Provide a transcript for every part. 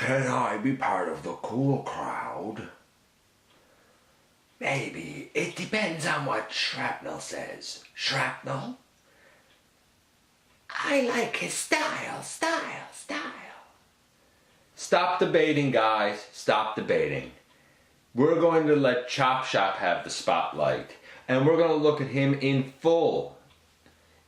Can I be part of the cool crowd? Maybe. It depends on what Shrapnel says. Shrapnel? I like his style. Stop debating, guys. Stop debating. We're going to let Chop Shop have the spotlight. And we're going to look at him in full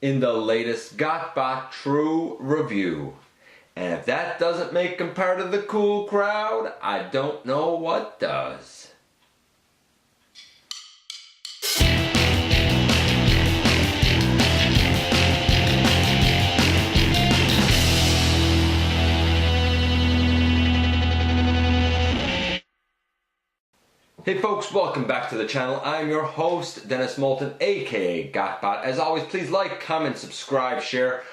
in the latest GotBot True Review. And if that doesn't make him part of the cool crowd, I don't know what does. Hey folks, welcome back to the channel. I'm your host, Dennis Moulton, aka GotBot. As always, please like, comment, subscribe, share.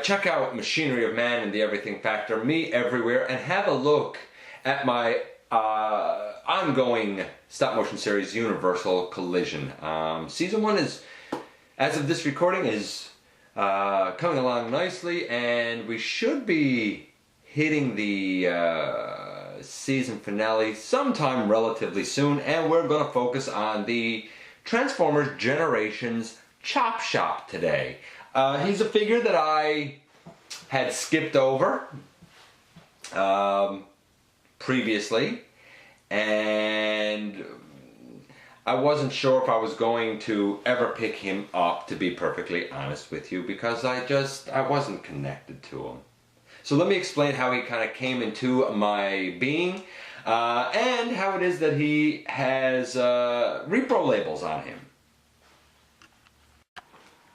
Check out Machinery of Man and the Everything Factor, Me Everywhere, and have a look at my ongoing stop-motion series, Universal Collision. Season 1 is, as of this recording, is coming along nicely, and we should be hitting the season finale sometime relatively soon, and we're going to focus on the Transformers Generations Chop Shop today. He's a figure that I had skipped over previously, and I wasn't sure if I was going to ever pick him up, to be perfectly honest with you, because I wasn't connected to him. So let me explain how he kind of came into my being, and how it is that he has Reprolabels on him.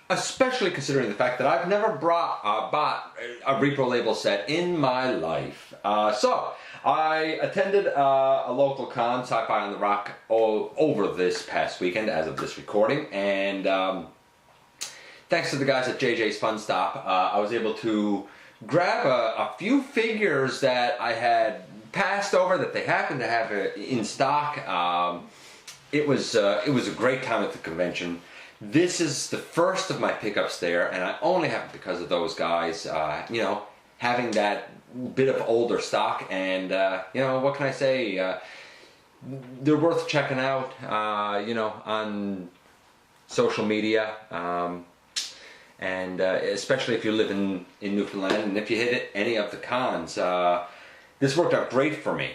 Especially considering the fact that I've never bought a Reprolabel set in my life. So I attended a local con, Sci-Fi on the Rock, over this past weekend as of this recording, and thanks to the guys at JJ's Fun Stop, I was able to grab a few figures that I had passed over that they happened to have in stock. It was a great time at the convention. This is the first of my pickups there, and I only have it because of those guys, you know, having that bit of older stock, and you know, what can I say, they're worth checking out, you know, on social media, and especially if you live in Newfoundland, and if you hit any of the cons. This worked out great for me.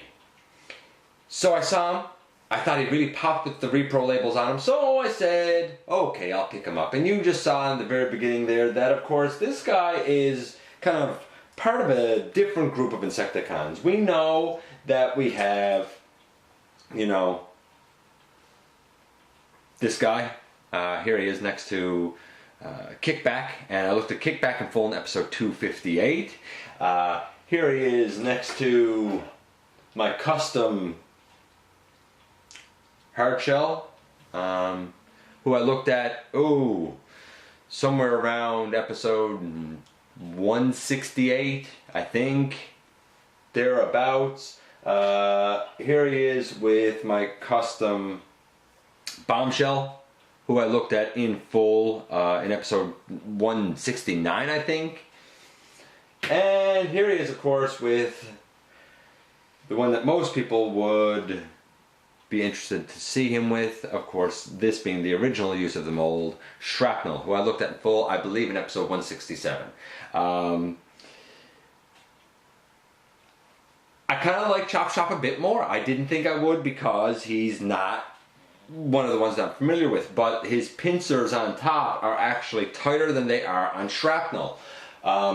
So I saw him. I thought he really popped with the Reprolabels on him, so I said, okay, I'll pick him up. And you just saw in the very beginning there that, of course, this guy is kind of part of a different group of insecticons. We know that we have, you know, this guy. Here he is next to Kickback, and I looked at Kickback in full in episode 258. Here he is next to my custom Hardshell, who I looked at, somewhere around episode 168, I think, thereabouts. Here he is with my custom Bombshell, who I looked at in full in episode 169, I think. And here he is, of course, with the one that most people would be interested to see him with, of course, this being the original use of the mold, Shrapnel, who I looked at in full, I believe, in episode 167. I kind of like Chop Shop a bit more. I didn't think I would, because he's not one of the ones that I'm familiar with, but his pincers on top are actually tighter than they are on Shrapnel.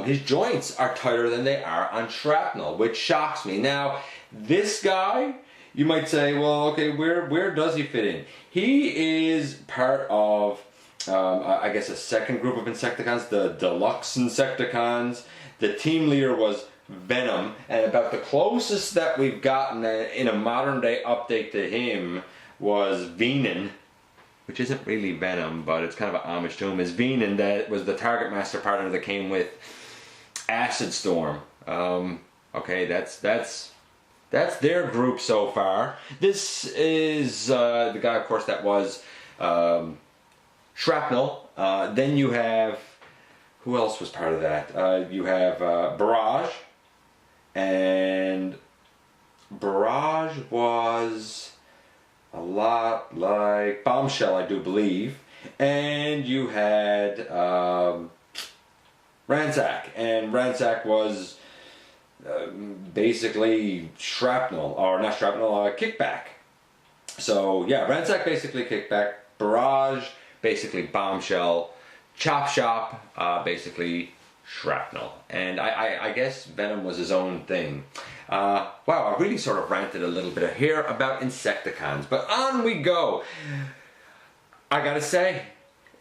His joints are tighter than they are on Shrapnel, which shocks me. Now, this guy, you might say, well, okay, where does he fit in? He is part of, I guess, a second group of Insecticons, the Deluxe Insecticons. The team leader was Venom, and about the closest that we've gotten in a modern day update to him was Venom, which isn't really Venom, but it's kind of an homage to him, is Venom, that was the Target Master partner that came with Acid Storm. Okay, that's their group so far. This is the guy, of course, that was Shrapnel. Then you have, who else was part of that? You have Barrage, and Bombshell, I do believe, and you had Ransack, and Ransack was basically shrapnel, or not shrapnel, kickback. So yeah, Ransack basically kickback, Barrage basically Bombshell, Chop Shop basically shrapnel, and I guess Venom was his own thing. Wow, I really sort of ranted a little bit here about Insecticons, but on we go. I gotta say,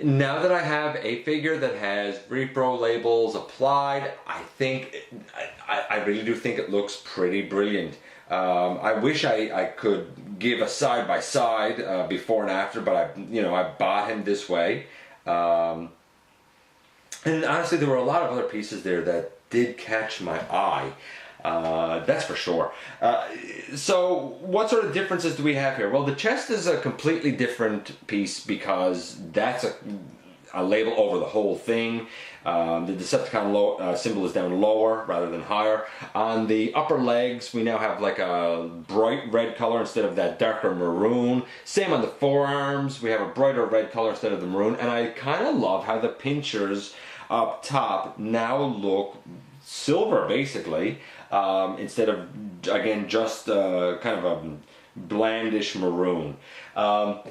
now that I have a figure that has Reprolabels applied, I really do think it looks pretty brilliant. I wish I could give a side by side before and after, but I bought him this way. And honestly, there were a lot of other pieces there that did catch my eye. That's for sure. So what sort of differences do we have here? Well, the chest is a completely different piece because that's a label over the whole thing. The Decepticon symbol is down lower rather than higher. On the upper legs, we now have like a bright red color instead of that darker maroon. Same on the forearms, we have a brighter red color instead of the maroon. And I kind of love how the pinchers up top now look silver, basically, instead of, again, just kind of a blandish maroon.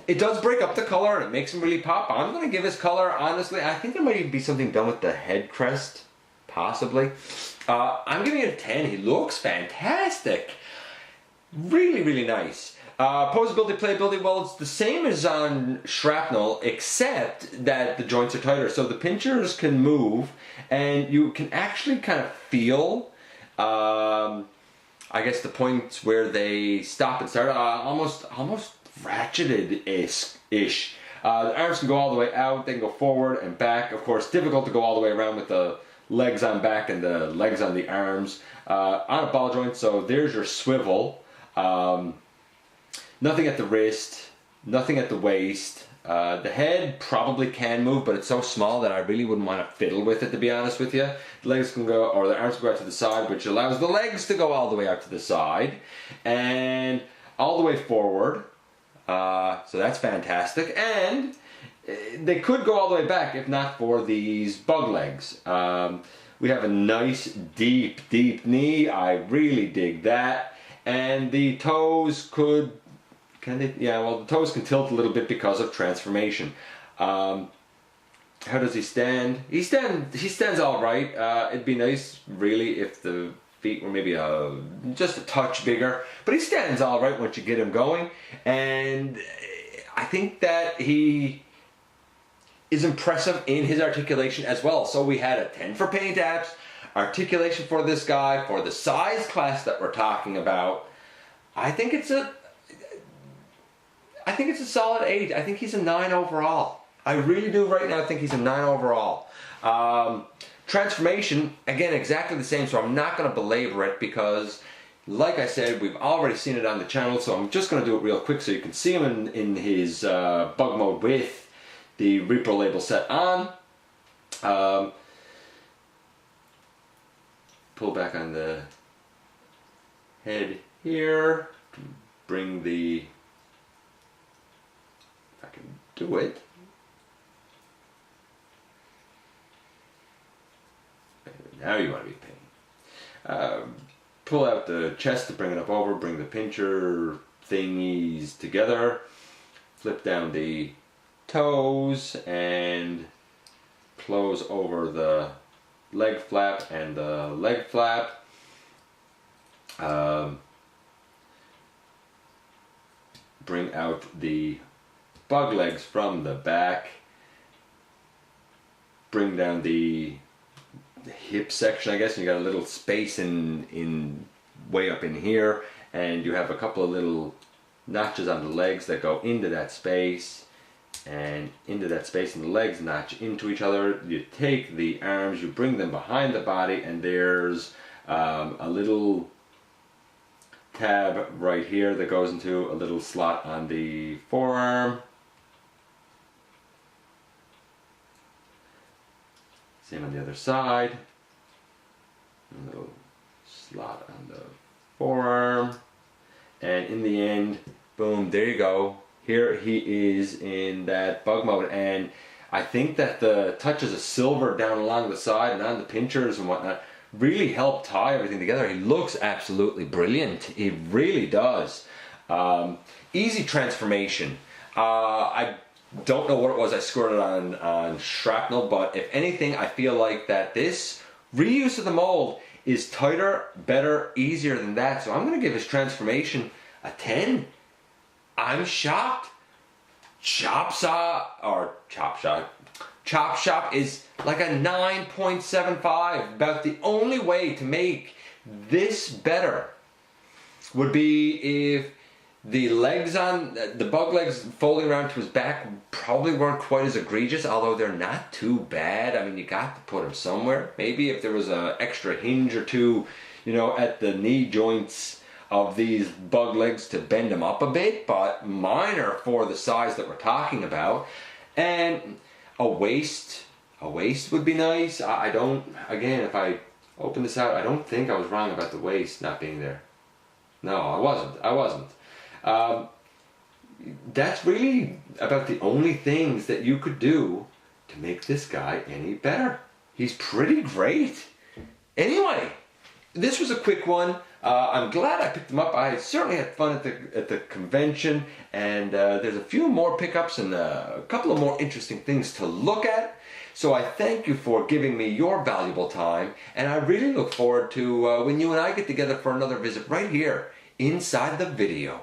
It does break up the color and it makes him really pop. I'm going to give his color, honestly, I think there might even be something done with the head crest, possibly. I'm giving it a 10. He looks fantastic. Really, really nice. Posability, playability, well, it's the same as on Shrapnel, except that the joints are tighter. So the pinchers can move, and you can actually kind of feel, I guess, the points where they stop and start, almost ratcheted-ish. The arms can go all the way out, they can go forward and back. Of course, difficult to go all the way around with the legs on back and the legs on the arms. On a ball joint, so there's your swivel. Nothing at the wrist, nothing at the waist. The head probably can move, but it's so small that I really wouldn't want to fiddle with it, to be honest with you. The legs can go, or the arms can go out to the side, which allows the legs to go all the way out to the side and all the way forward. So that's fantastic. And they could go all the way back if not for these bug legs. We have a nice deep knee. I really dig that. And the toes could... Can they? Yeah, well, the toes can tilt a little bit because of transformation. How does he stand? He stands all right. It'd be nice, really, if the feet were maybe just a touch bigger. But he stands all right once you get him going. And I think that he is impressive in his articulation as well. So we had a 10 for paint apps, articulation for this guy, for the size class that we're talking about. I think it's a solid 8. I think he's a 9 overall. I really do right now think he's a 9 overall. Transformation, again, exactly the same, so I'm not going to belabor it because, like I said, we've already seen it on the channel, so I'm just going to do it real quick so you can see him in his bug mode with the Reprolabel set on. Pull back on the head here. Bring the... I can do it. Now you want to be paying. Pull out the chest to bring it up over, bring the pincher thingies together, flip down the toes and close over the leg flap and the leg flap. Bring out the bug legs from the back, bring down the hip section, I guess, and you got a little space in way up in here, and you have a couple of little notches on the legs that go into that space, and into that space, and the legs notch into each other. You take the arms, you bring them behind the body, and there's a little tab right here that goes into a little slot on the forearm. Same on the other side. A little slot on the forearm. And in the end, boom, there you go. Here he is in that bug mode, and I think that the touches of silver down along the side and on the pinchers and whatnot really help tie everything together. He looks absolutely brilliant. He really does. Easy transformation. I don't know what it was I scored it on shrapnel, but if anything, I feel like that this reuse of the mold is tighter, better, easier than that. So I'm going to give his transformation a 10. I'm shocked. Chop Shop is like a 9.75. About the only way to make this better would be if the legs on the bug legs folding around to his back probably weren't quite as egregious, although they're not too bad. I mean, you got to put them somewhere. Maybe if there was an extra hinge or two, you know, at the knee joints of these bug legs to bend them up a bit, but minor for the size that we're talking about. And a waist would be nice. I don't, again, if I open this out, I don't think I was wrong about the waist not being there. No, I wasn't. That's really about the only things that you could do to make this guy any better. He's pretty great. Anyway, this was a quick one. I'm glad I picked them up. I certainly had fun at the convention, and there's a few more pickups and a couple of more interesting things to look at. So I thank you for giving me your valuable time, and I really look forward to when you and I get together for another visit right here inside the video.